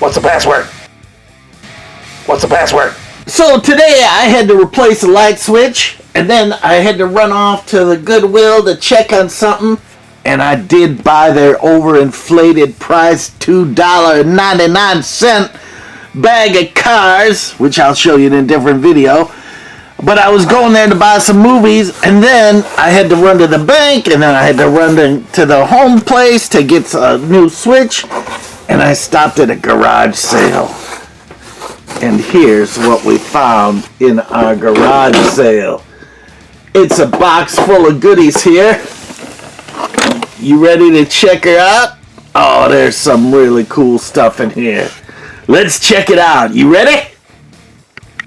What's the password? What's the password? So today I had to replace a light switch, and then I had to run off to the Goodwill to check on something, and I did buy their overinflated price $2.99 bag of cars, which I'll show you in a different video. But I was going there to buy some movies, and then I had to run to the bank, and then I had to run to the home place to get a new switch, and I stopped at a garage sale. And here's what we found in our garage sale. It's a box full of goodies here. You ready to check her out? Oh, there's some really cool stuff in here. Let's check it out. You ready?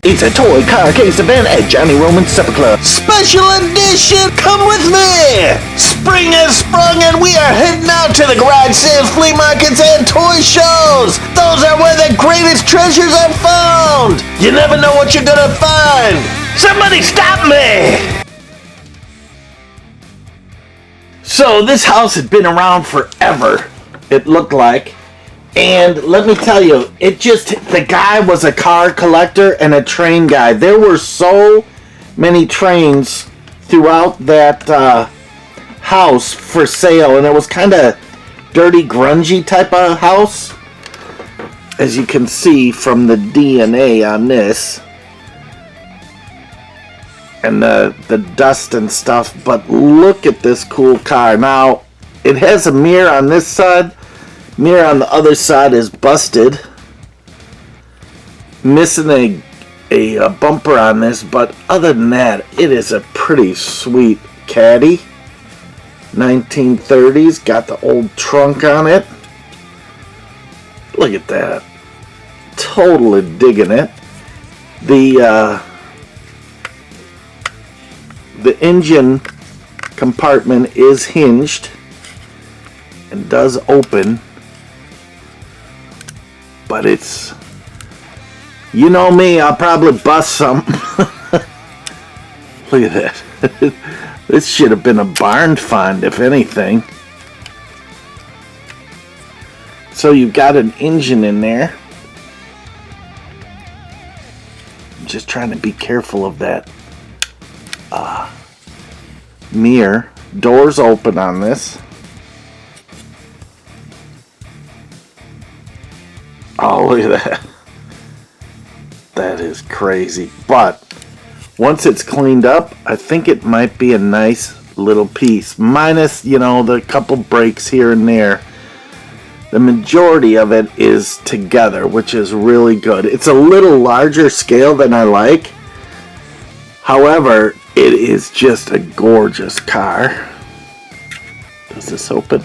It's a toy car case event at Johnny Roman's Supper Club. Special edition! Come with me! Spring has sprung and we are heading out to the garage sales, flea markets, and toy shows! Those are where the greatest treasures are found! You never know what you're gonna find! Somebody stop me! So this house had been around forever, it looked like. And let me tell you, the guy was a car collector and a train guy. There were so many trains throughout that house for sale, and it was kind of dirty, grungy type of house, as you can see from the DNA on this. And the dust and stuff, but look at this cool car. Now, it has a mirror on this side. Mirror on the other side is busted. Missing a bumper on this, but other than that, it is a pretty sweet caddy. 1930s, got the old trunk on it. Look at that. Totally digging it. The engine compartment is hinged and does open. But it's, you know me, I'll probably bust something. Look at that. This should have been a barn find, if anything. So you've got an engine in there. I'm just trying to be careful of that mirror. Doors open on this. Oh, look at that. That is crazy. But once it's cleaned up, I think it might be a nice little piece. Minus, the couple breaks here and there. The majority of it is together, which is really good. It's a little larger scale than I like. However, it is just a gorgeous car. Does this open?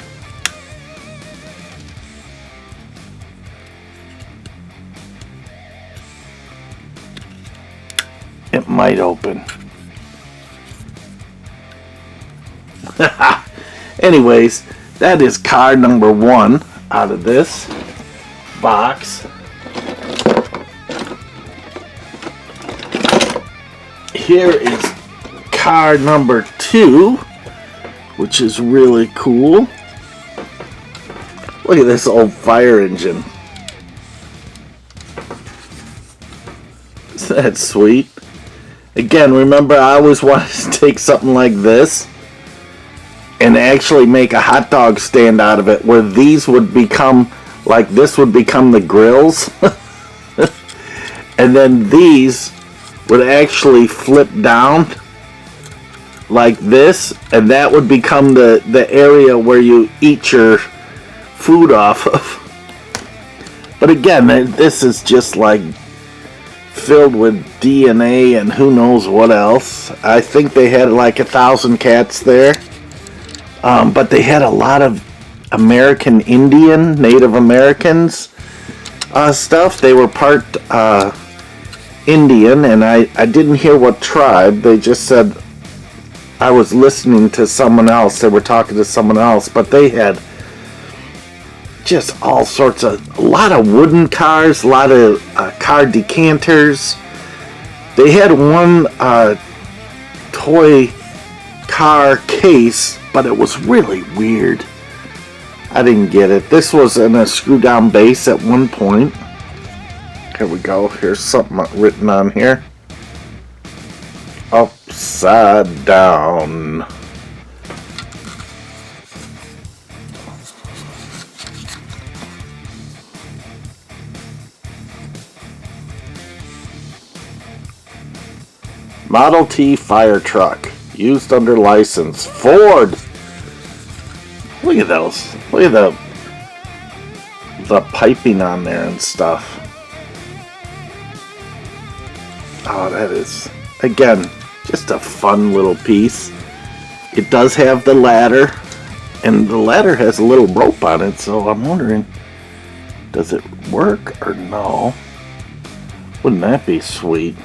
It might open. Anyways, that is car number 1 out of this box. Here is car number 2, which is really cool. Look at this old fire engine. Isn't that sweet? Again, remember, I always wanted to take something like this and actually make a hot dog stand out of it, where these would become, like this would become the grills. And then these would actually flip down like this, and that would become the area where you eat your food off of. But again, this is just like filled with DNA and who knows what else. I think they had like 1,000 cats there. But they had a lot of American Indian, Native Americans stuff. They were part Indian, and I didn't hear what tribe. They just said, I was listening to someone else. They were talking to someone else, but they had just all sorts of, a lot of wooden cars, a lot of car decanters. They had one toy car case, but it was really weird. I didn't get it. This was in a screw down base at one point. Here we go. Here's something written on here. Upside down. Model T fire truck. Used under license. Ford. Look at those. Look at the piping on there and stuff. Oh, that is, again, just a fun little piece. It does have the ladder, and the ladder has a little rope on it, so I'm wondering, does it work or no? Wouldn't that be sweet?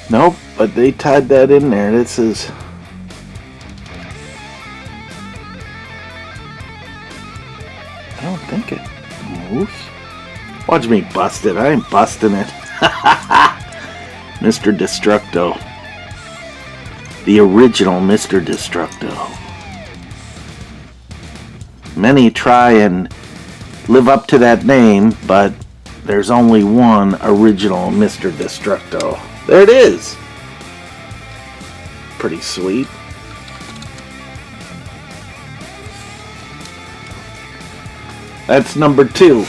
Nope, but they tied that in there. This is... I don't think it moves. Watch me bust it. I ain't busting it. Mr. Destructo. The original Mr. Destructo. Many try and live up to that name, but there's only one original Mr. Destructo. There it is. Pretty sweet. That's number 2.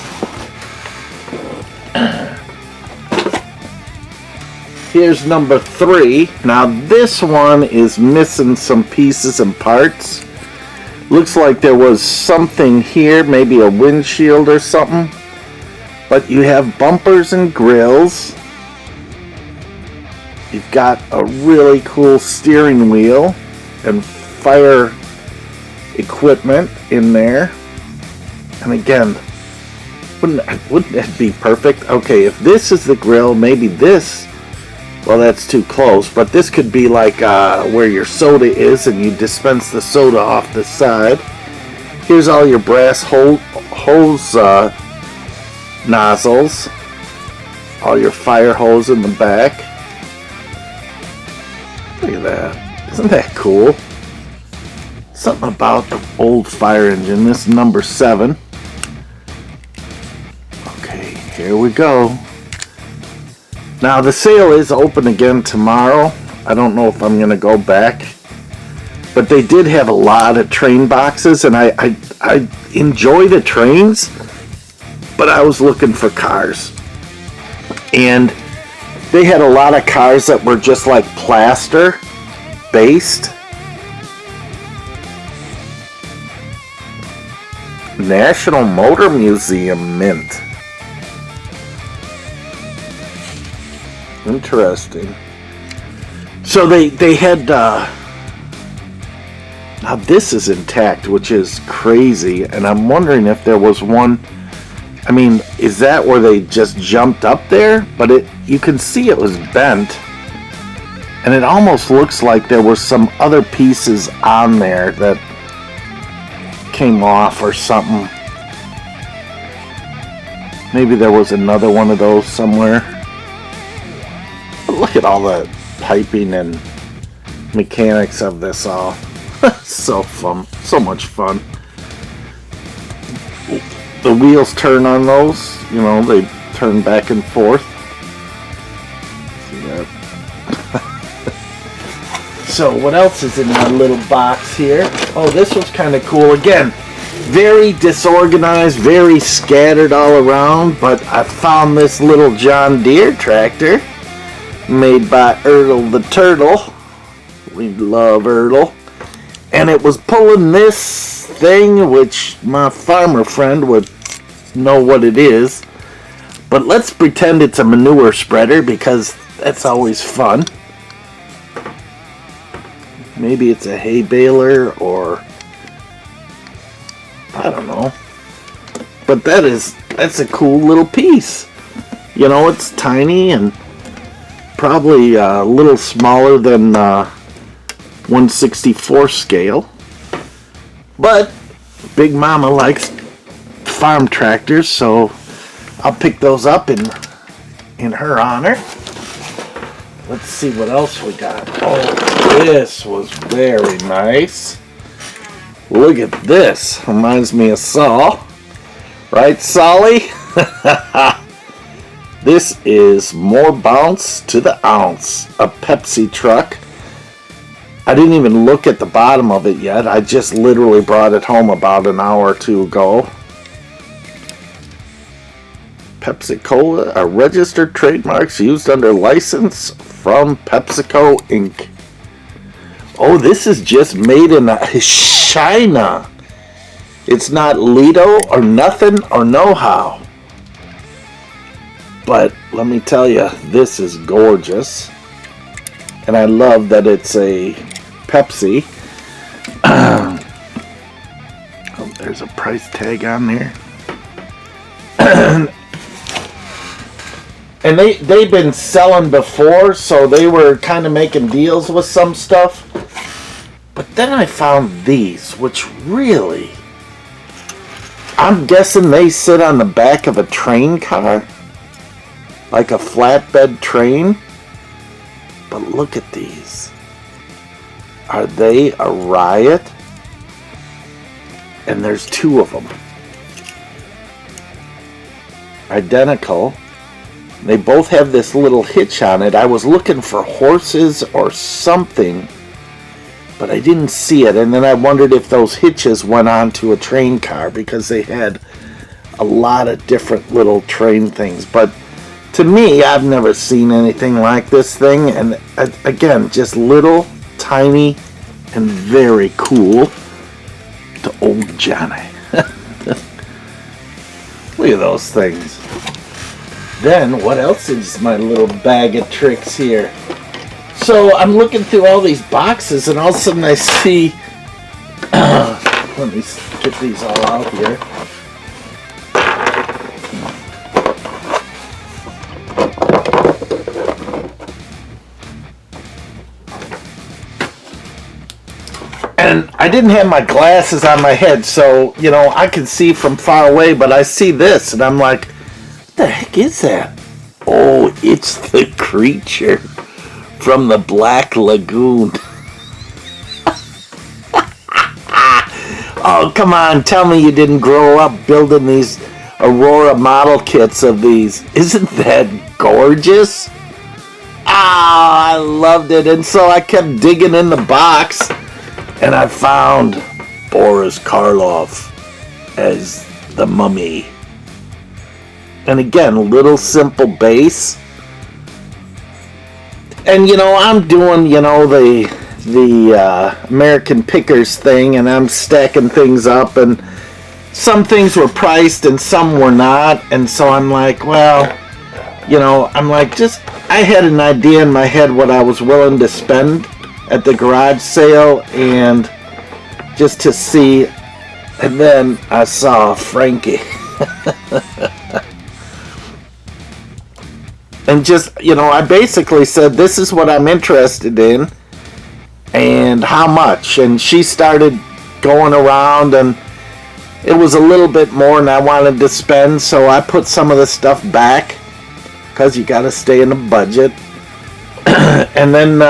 Here's number 3. Now this one is missing some pieces and parts. Looks like there was something here, maybe a windshield or something. But you have bumpers and grills. You've got a really cool steering wheel and fire equipment in there. And again, wouldn't that be perfect? Okay, if this is the grill, maybe this, well, that's too close, but this could be like where your soda is and you dispense the soda off the side. Here's all your brass hose nozzles, all your fire hose in the back. Look at that. Isn't that cool? Something about the old fire engine. This is number 7. Okay, here we go. Now the sale is open again tomorrow. I don't know if I'm going to go back. But they did have a lot of train boxes, and I enjoy the trains, but I was looking for cars. And they had a lot of cars that were just like plaster based. National Motor Museum mint. Interesting. So they had now this is intact, which is crazy, and I'm wondering if there was one. I mean, is that where they just jumped up there? But you can see it was bent, and it almost looks like there were some other pieces on there that came off or something. Maybe there was another one of those somewhere. But look at all the piping and mechanics of this all. So fun. So much fun. The wheels turn on those. You know, they turn back and forth. See that? So what else is in our little box here? Oh, this was kind of cool. Again, very disorganized, very scattered all around, but I found this little John Deere tractor made by Ertl the Turtle. We love Ertl. And it was pulling this thing, which my farmer friend would know what it is. But let's pretend it's a manure spreader, because that's always fun. Maybe it's a hay baler, or I don't know. But that's a cool little piece. You know, it's tiny and probably a little smaller than 1/64 scale. But Big Mama likes farm tractors, so I'll pick those up in her honor. Let's see what else we got. Oh, this was very nice. Look at this. Reminds me of Saul. Right, Solly? This is more bounce to the ounce. A Pepsi truck. I didn't even look at the bottom of it yet. I just literally brought it home about an hour or two ago. Pepsi-Cola are registered trademarks used under license from PepsiCo Inc. Oh, this is just made in China. It's not Lido or nothing or know-how. But let me tell you, this is gorgeous. And I love that it's a Pepsi. Oh, there's a price tag on there. And they've been selling before, so they were kind of making deals with some stuff. But then I found these, which really, I'm guessing they sit on the back of a train car. Like a flatbed train. But look at these. Are they a riot? And there's two of them. Identical. They both have this little hitch on it. I was looking for horses or something, but I didn't see it. And then I wondered if those hitches went onto a train car because they had a lot of different little train things. But to me, I've never seen anything like this thing. And again, just little, tiny, and very cool to old Johnny. Look at those things. Then, what else is my little bag of tricks here? So, I'm looking through all these boxes, and all of a sudden I see... let me get these all out here. And I didn't have my glasses on my head, so, you know, I can see from far away, but I see this, and I'm like... What the heck is that? Oh, it's the creature from the Black Lagoon. Oh, come on. Tell me you didn't grow up building these Aurora model kits of these. Isn't that gorgeous? Ah, I loved it. And so I kept digging in the box, and I found Boris Karloff as the mummy. And again, little simple base. And you know, I'm doing, you know, the American Pickers thing, and I'm stacking things up, and some things were priced and some were not. And so I'm like, well, you know, I had an idea in my head what I was willing to spend at the garage sale, and just to see. And then I saw Frankie. And just, you know, I basically said, this is what I'm interested in, and how much. And she started going around, and it was a little bit more than I wanted to spend, so I put some of the stuff back, because you got to stay in the budget. And then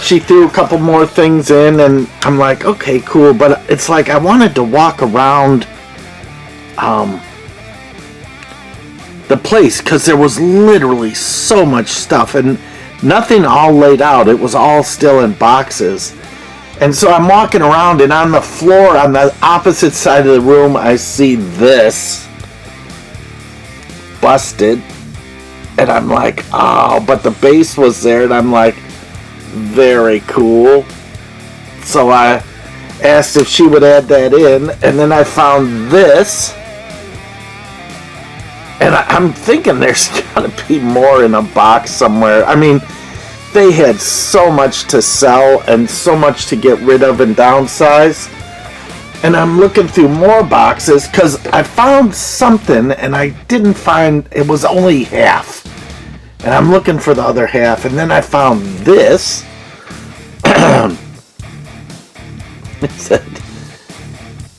she threw a couple more things in, and I'm like, okay, cool. But it's like I wanted to walk around the place, because there was literally so much stuff, and nothing all laid out. It was all still in boxes. And so I'm walking around, and on the floor on the opposite side of the room, I see this busted, and I'm like, oh, but the base was there, and I'm like, very cool. So I asked if she would add that in, and then I found this. And I'm thinking there's got to be more in a box somewhere. I mean, they had so much to sell and so much to get rid of and downsize. And I'm looking through more boxes because I found something and I didn't find, it was only half. And I'm looking for the other half. And then I found this. It said,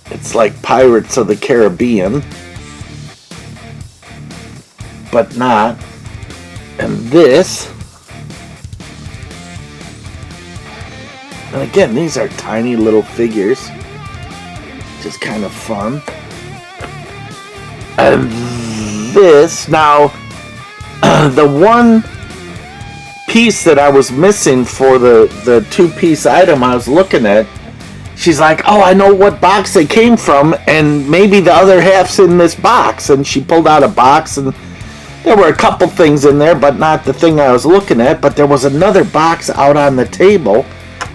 it's like Pirates of the Caribbean. But not. And this. And again, these are tiny little figures. which is kind of fun. And this, now, the one piece that I was missing for the two-piece item I was looking at, she's like, oh, I know what box they came from, and maybe the other half's in this box. And she pulled out a box, and there were a couple things in there, but not the thing I was looking at. But there was another box out on the table,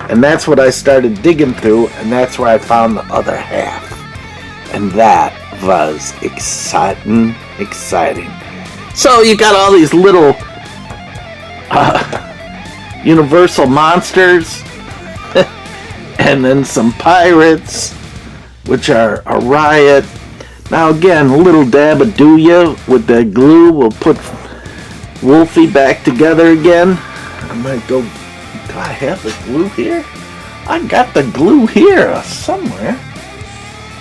and that's what I started digging through, and that's where I found the other half. And that was exciting. So you got all these little Universal monsters, and then some pirates, which are a riot. Now again, a little dab of Dooya with the glue will put Wolfie back together again. I might go, do I have the glue here? I got the glue here somewhere.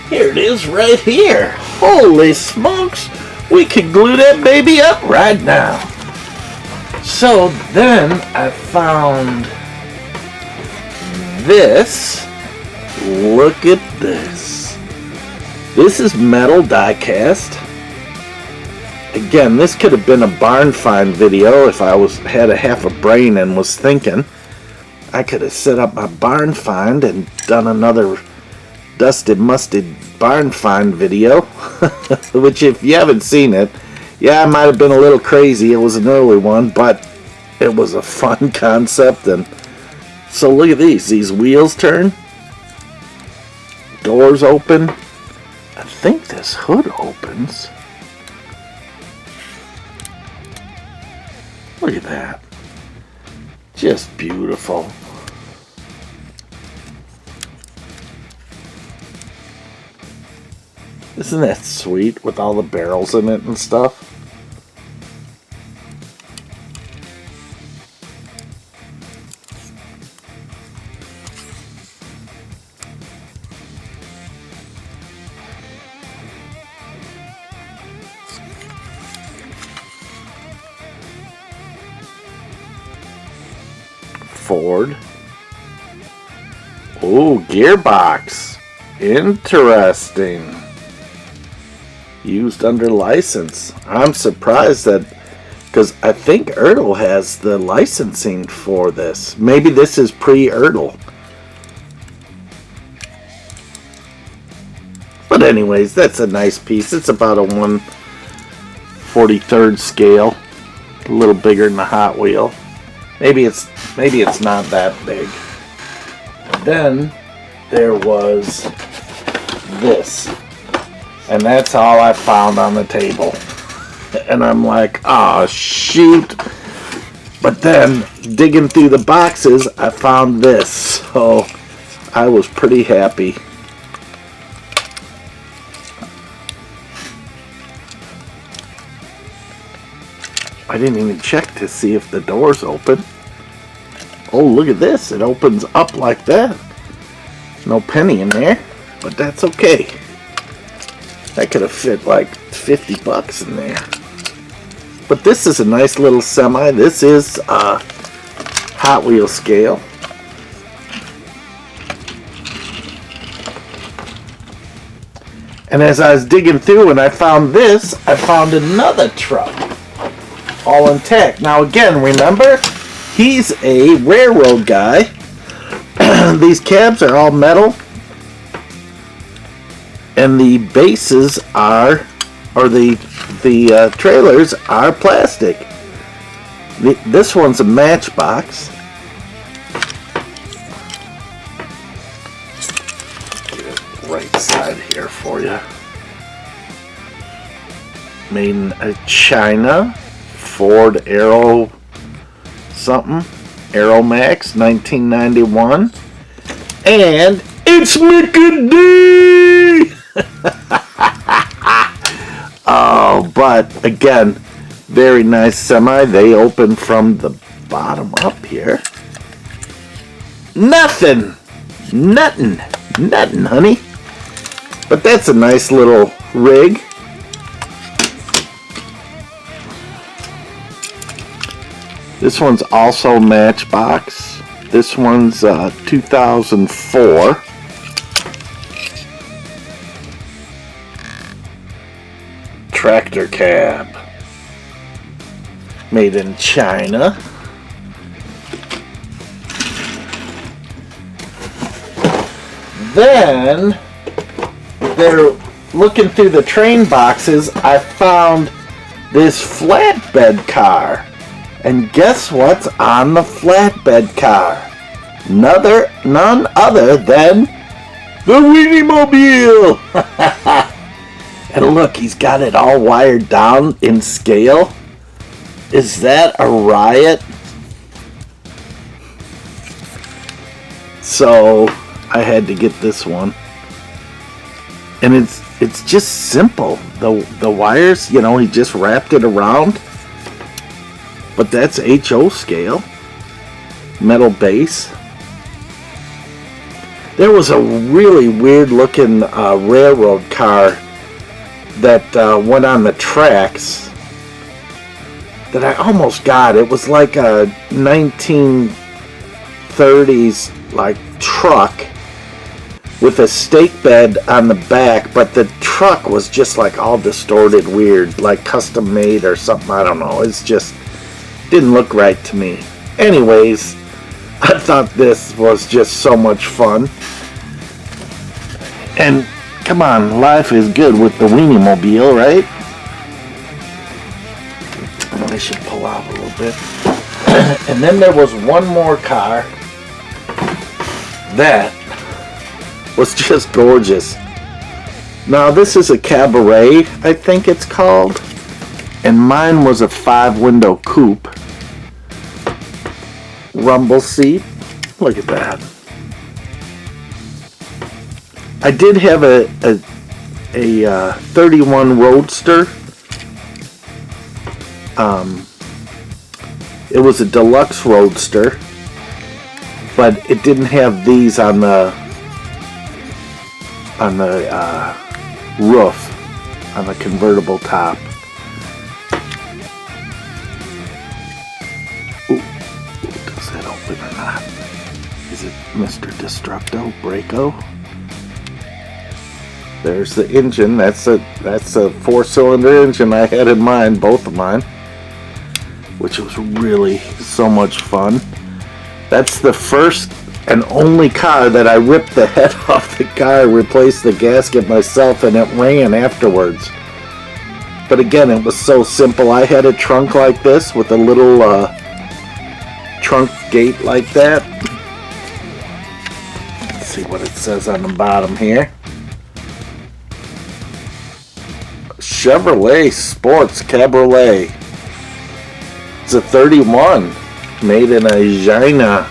Here it is right here. Holy smokes, we could glue that baby up right now. So then I found this. Look at this. This is metal diecast. Again, this could have been a barn find video if I had a half a brain and was thinking. I could have set up my barn find and done another dusted musted barn find video. Which, if you haven't seen it, yeah, I might have been a little crazy. It was an early one, but it was a fun concept. And so look at these wheels turn, doors open. I think this hood opens. Look at that. Just beautiful. Isn't that sweet with all the barrels in it and stuff? Ford. Oh, gearbox. Interesting. Used under license. I'm surprised that, because I think Ertl has the licensing for this. Maybe this is pre-Ertl. But anyways, that's a nice piece. It's about a 1/43rd scale. A little bigger than the Hot Wheel. Maybe it's not that big. Then there was this. And that's all I found on the table. And I'm like, oh shoot. But then, digging through the boxes, I found this. So, I was pretty happy. I didn't even check to see if the door's open. Oh, look at this. It opens up like that. No penny in there, but that's okay. That could have fit like $50 in there. But this is a nice little semi. This is a Hot Wheel scale. And as I was digging through and I found this, I found another truck. All intact. Now again, remember, he's a railroad guy. These cabs are all metal. And the bases are, or the trailers are plastic. This one's a Matchbox. Get it right side here for you. Made in China. Ford Aero something. Aero Max 1991. And it's Mickey D! Oh, but again, very nice semi. They open from the bottom up here. Nothing, honey. But that's a nice little rig. This one's also Matchbox. This one's 2004. tractor cab. Made in China. Then, they're looking through the train boxes, I found this flatbed car. And guess what's on the flatbed car? None other than the Weenie Mobile. And look, he's got it all wired down in scale. Is that a riot? So I had to get this one. And it's just simple. The wires, you know, he just wrapped it around. But that's HO scale. Metal base. There was a really weird looking railroad car that went on the tracks that I almost got. It was like a 1930s like truck with a stake bed on the back, but the truck was just like all distorted weird, like custom made or something. I don't know. It's just didn't look right to me. Anyways, I thought this was just so much fun. And come on, life is good with the Weenie Mobile, right? I should pull out a little bit. And then there was one more car that was just gorgeous. Now this is a Cabaret, I think it's called. And mine was a 5-window coupe. Rumble seat. Look at that. I did have a 31 Roadster. It was a deluxe Roadster, but it didn't have these on the roof, on the convertible top. Ooh, does that open or not? Is it Mr. Destructo Braco? There's the engine. That's a 4-cylinder engine I had in mind, both of mine, which was really so much fun. That's the first and only car that I ripped the head off the car, replaced the gasket myself, and it ran afterwards. But again, it was so simple. I had a trunk like this with a little trunk gate like that. Let's see what it says on the bottom here. Chevrolet Sports Cabriolet. It's a 31, made in a China.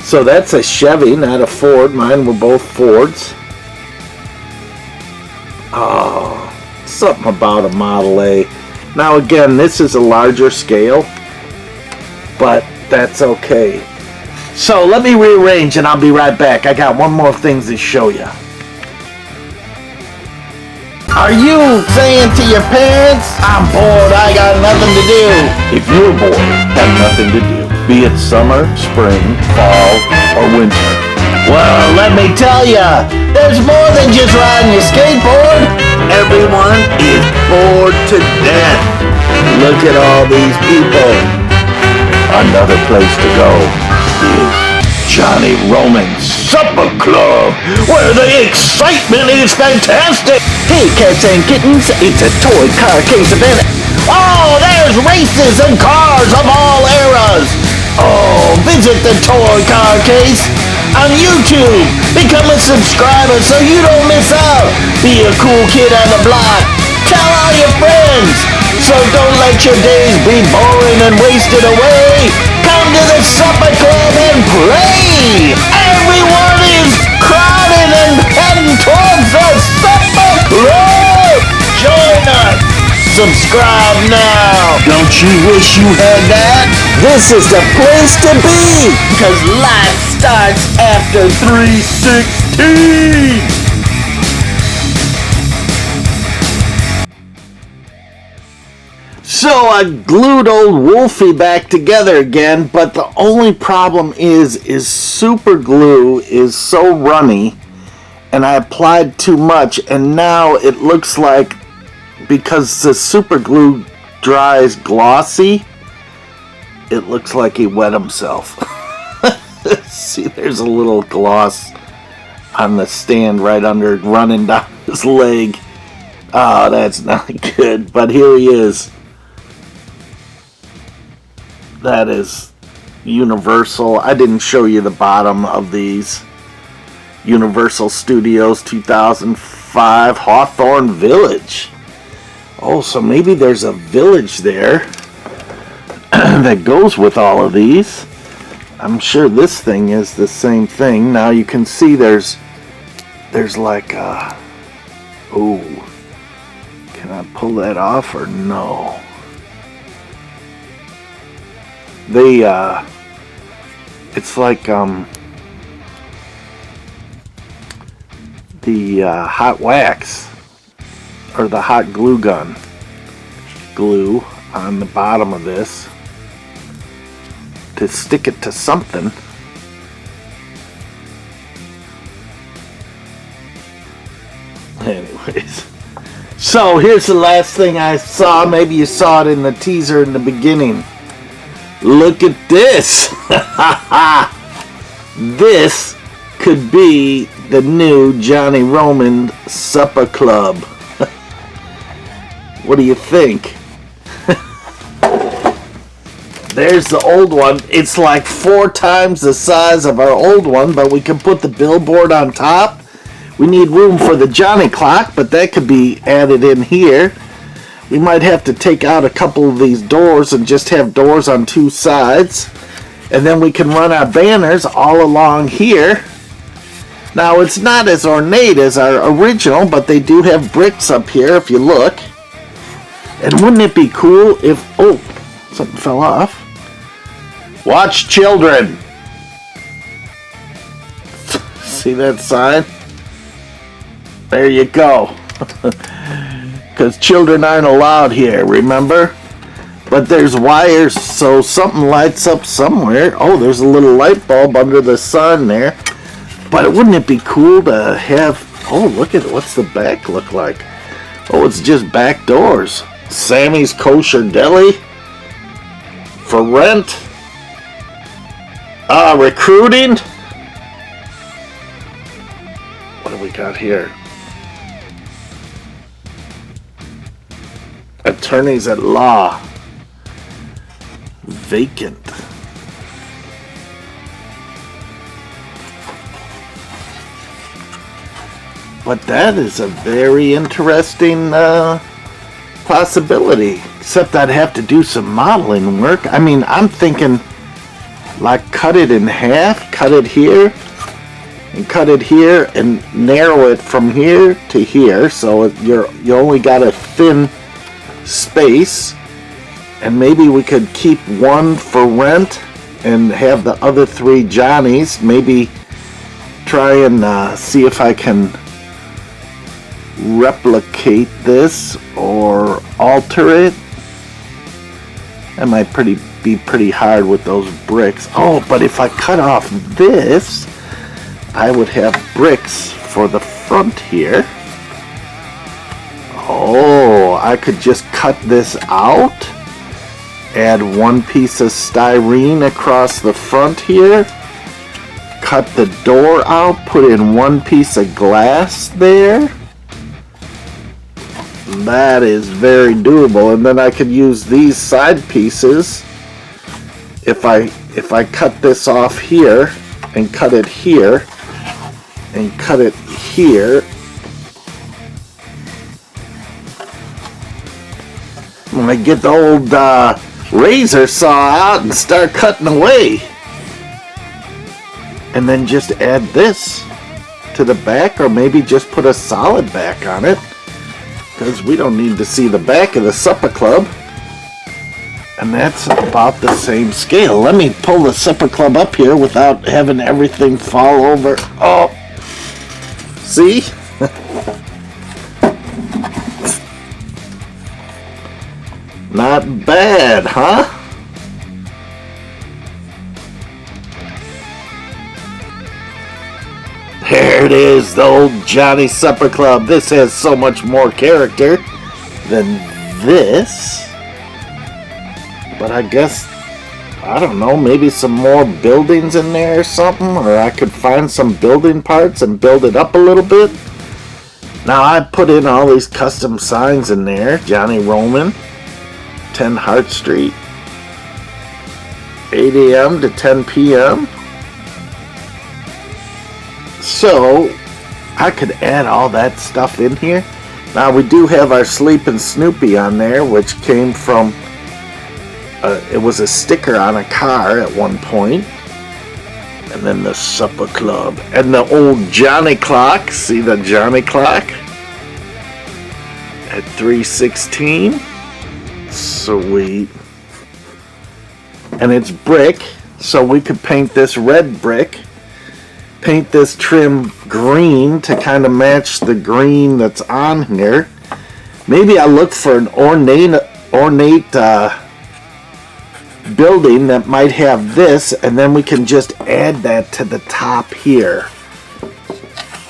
So that's a Chevy, not a Ford. Mine were both Fords. Oh, something about a Model A. Now again, this is a larger scale, but that's okay. So let me rearrange and I'll be right back. I got one more thing to show you. Are you saying to your parents, I'm bored, I got nothing to do? If you're bored, have nothing to do, be it summer, spring, fall, or winter. Well, let me tell ya, there's more than just riding your skateboard. Everyone is bored to death. Look at all these people. Another place to go is Johnny Roman's Supper Club, where the excitement is fantastic. Hey cats and kittens, it's a toy car case event. Oh, there's races and cars of all eras. Oh, visit the toy car case on YouTube. Become a subscriber so you don't miss out. Be a cool kid on the block. Tell all your friends. So don't let your days be boring and wasted away. Come to the supper club and play. Everyone is crowding and heading towards the supper club. Join us. Subscribe now. Don't you wish you had that? This is the place to be. Because life starts after 3:16. So I glued old Wolfie back together again, but the only problem is super glue is so runny, and I applied too much, and now it looks like because the super glue dries glossy, it looks like he wet himself. See, there's a little gloss on the stand right under, running down his leg. Oh, that's not good, but here he is. That is Universal. I didn't show you the bottom of these. Universal Studios 2005 Hawthorne Village. Oh, so maybe there's a village there that goes with all of these. I'm sure this thing is the same thing. Now you can see there's like a... Oh, can I pull that off or no? They, it's like, the hot wax, or the hot glue gun glue on the bottom of this to stick it to something. Anyways, so here's the last thing I saw. Maybe you saw it in the teaser in the beginning. Look at this. This could be the new Johnny Roman Supper Club. What do you think? There's the old one. It's like 4 times the size of our old one, but we can put the billboard on top. We need room for the Johnny clock, but that could be added in here. We might have to take out a couple of these doors and just have doors on 2 sides. And then we can run our banners all along here. Now, it's not as ornate as our original, but they do have bricks up here if you look. And wouldn't it be cool if... Oh, something fell off. Watch children. See that sign? There you go. Because children aren't allowed here, remember? But there's wires, so something lights up somewhere. Oh, there's a little light bulb under the sun there. But wouldn't it be cool to have... Oh, look at it. What's the back look like? Oh, it's just back doors. Sammy's Kosher Deli. For rent. Recruiting. What do we got here? Attorneys at law. Vacant. But that is a very interesting possibility. Except I'd have to do some modeling work. I mean, I'm thinking like cut it in half, cut it here, and cut it here, and narrow it from here to here, so you only got a thin space. And maybe we could keep one for rent and have the other 3 Johnnies. Maybe try and see if I can replicate this or alter it. That might be pretty hard with those bricks. Oh, but if I cut off this, I would have bricks for the front here. Oh, I could just cut this out. Add 1 piece of styrene across the front here. Cut the door out. Put in 1 piece of glass there. That is very doable. And then I could use these side pieces. If I cut this off here and cut it here and cut it here. When I get the old razor saw out and start cutting away, and then just add this to the back, or maybe just put a solid back on it, because we don't need to see the back of the supper club. And that's about the same scale. Let me pull the supper club up here without having everything fall over. Oh, see? Not bad, huh? There it is, the old Johnny Supper Club. This has so much more character. than this. But I guess, I don't know, maybe some more buildings in there or something, or I could find some building parts and build it up a little bit. Now I put in all these custom signs in there. Johnny Roman, 10 Hart Street, 8 a.m. to 10 p.m. So I could add all that stuff in here. Now we do have our Sleepin' Snoopy on there, which came from, it was a sticker on a car at one point. And then the Supper Club. And the old Johnny clock. See the Johnny clock? At 3:16. Sweet. And it's brick. So we could paint this red brick. Paint this trim green to kind of match the green that's on here. Maybe I look for an ornate building that might have this, and then we can just add that to the top here.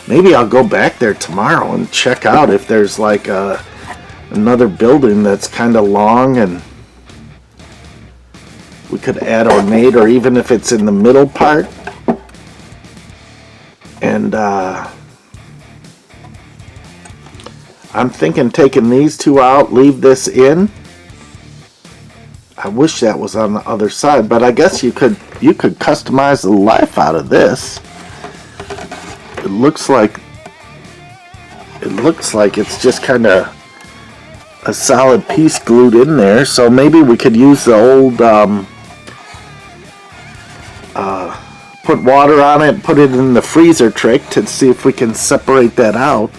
Maybe I'll go back there tomorrow and check out if there's like another building that's kind of long and we could add ornate, or even if it's in the middle part. And I'm thinking taking these two out, leave this in. I wish that was on the other side, but I guess you could customize the life out of this. It looks like it's just kind of a solid piece glued in there. So maybe we could use the old put water on it, put it in the freezer trick to see if we can separate that out.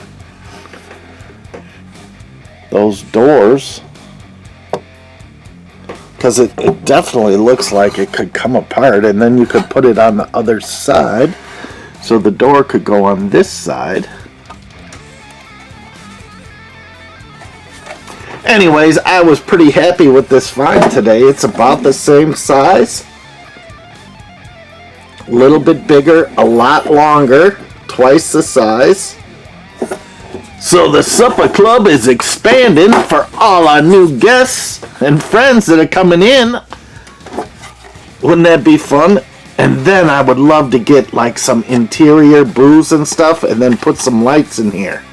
Those doors. Because it definitely looks like it could come apart, and then you could put it on the other side. So the door could go on this side. Anyways, I was pretty happy with this find today. It's about the same size. A little bit bigger, a lot longer, twice the size. So the Supper Club is expanding for all our new guests and friends that are coming in. Wouldn't that be fun? And then I would love to get like some interior booze and stuff and then put some lights in here.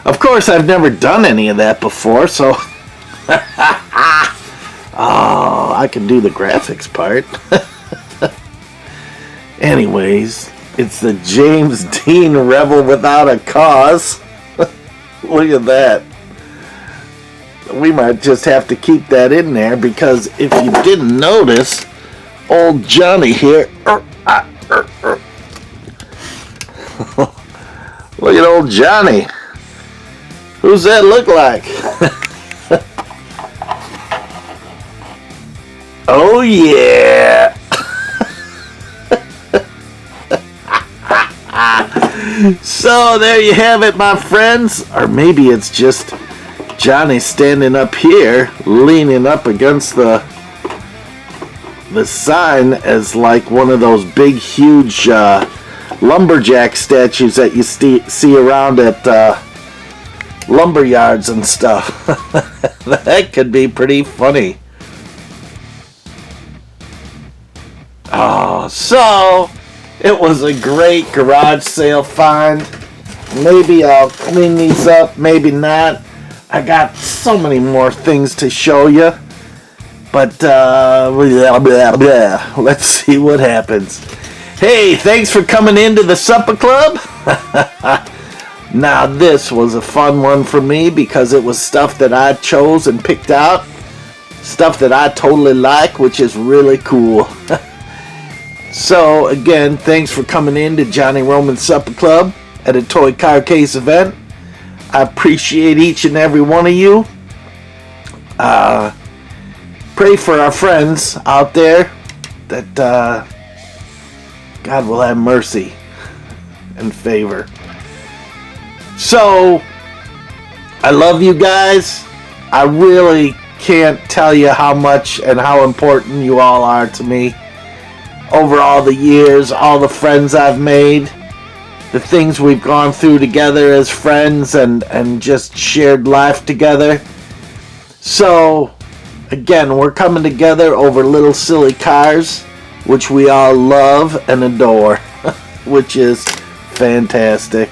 Of course, I've never done any of that before, so oh, I can do the graphics part. Anyways, it's the James Dean Revel without a cause. Look at that. We might just have to keep that in there, because if you didn't notice, old Johnny here. Look at old Johnny. Who's that look like? Oh yeah. So there you have it, my friends. Or maybe it's just Johnny standing up here, leaning up against the sign as like one of those big, huge lumberjack statues that you see around at lumber yards and stuff. That could be pretty funny. Oh, so it was a great garage sale find. Maybe I'll clean these up, maybe not. I got so many more things to show you. But blah, blah, blah. Let's see what happens. Hey, thanks for coming into the Supper Club. Now this was a fun one for me because it was stuff that I chose and picked out. Stuff that I totally like, which is really cool. So, again, thanks for coming in to Johnny Roman Supper Club at a Toy Car Case event. I appreciate each and every one of you. Pray for our friends out there that God will have mercy and favor. So, I love you guys. I really can't tell you how much and how important you all are to me. Over all the years, all the friends I've made, the things we've gone through together as friends and just shared life together. So, again, we're coming together over little silly cars, which we all love and adore, which is fantastic.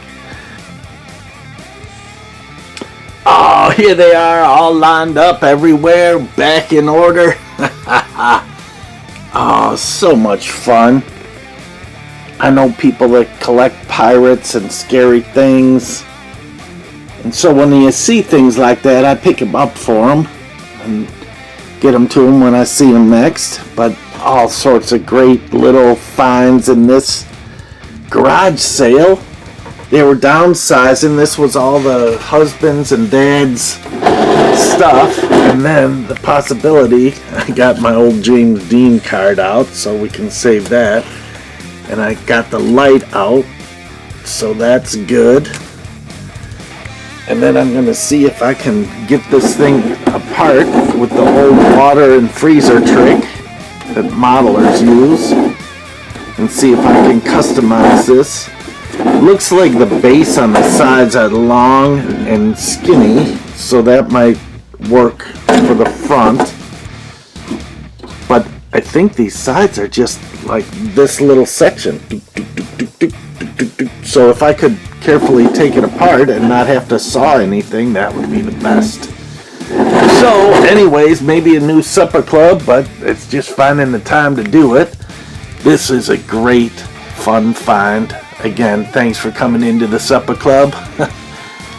Oh, here they are, all lined up everywhere, back in order. Oh, so much fun. I know people that collect pirates and scary things. And so when you see things like that, I pick them up for them and get them to them when I see them next. But all sorts of great little finds in this garage sale. They were downsizing. This was all the husbands and dads stuff. And then the possibility, I got my old James Dean card out so we can save that. And I got the light out, so that's good. And then I'm going to see if I can get this thing apart with the old water and freezer trick that modelers use. And see if I can customize this. Looks like the base on the sides are long and skinny, so that might work for the front. But I think these sides are just like this little section. So if I could carefully take it apart and not have to saw anything, that would be the best. So anyways, maybe a new supper club, but it's just finding the time to do it. This is a great fun find. Again, thanks for coming into the supper club.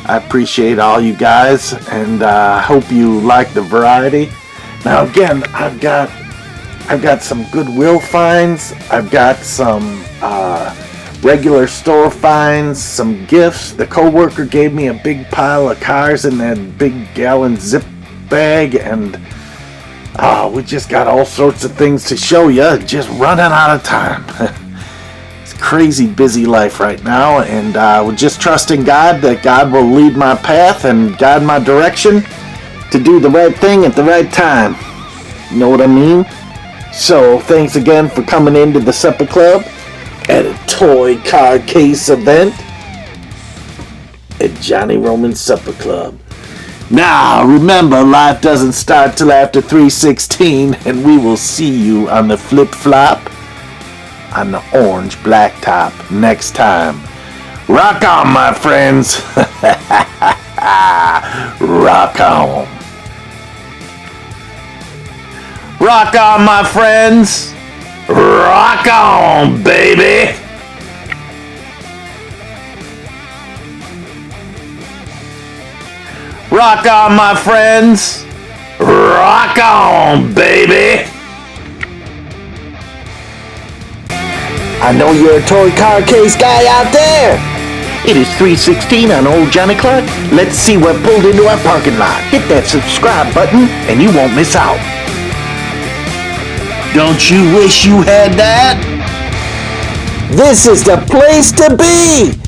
I appreciate all you guys, and hope you like the variety. Now again, I've got some Goodwill finds. I've got some regular store finds, some gifts. The coworker gave me a big pile of cars in that big gallon zip bag, and we just got all sorts of things to show you. Just running out of time. It's a crazy busy life right now, and we're just trusting God that God will lead my path and guide my direction to do the right thing at the right time. You know what I mean? So, thanks again for coming into the Supper Club at a toy car case event at Johnny Roman's Supper Club. Now, remember, life doesn't start till after 3:16, and we will see you on the flip-flop on the orange blacktop next time. Rock on, my friends. Rock on. Rock on, my friends. Rock on, baby. Rock on, my friends. Rock on, baby. I know you're a toy car case guy out there. It is 3:16 on Old Johnny Clark. Let's see what pulled into our parking lot. Hit that subscribe button and you won't miss out. Don't you wish you had that? This is the place to be!